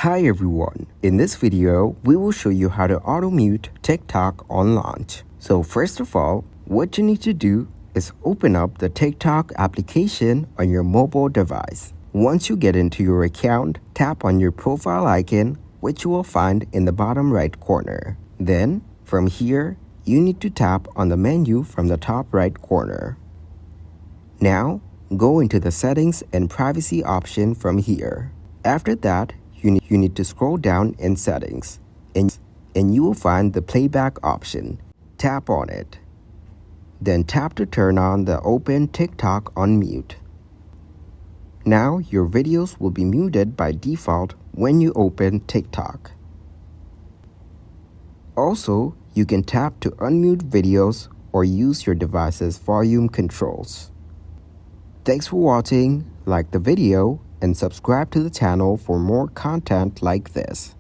Hi everyone, in this video, we will show you how to auto-mute TikTok on launch. So first of all, what you need to do is open up the TikTok application on your mobile device. Once you get into your account, tap on your profile icon, which you will find in the bottom right corner. Then, from here, you need to tap on the menu from the top right corner. Now, go into the settings and privacy option from here. After that, you need to scroll down in settings and you will find the playback option. Tap on it. Then tap to turn on the open TikTok on mute. Now your videos will be muted by default when you open TikTok. Also, you can tap to unmute videos or use your device's volume controls. Thanks for watching, like the video, and subscribe to the channel for more content like this.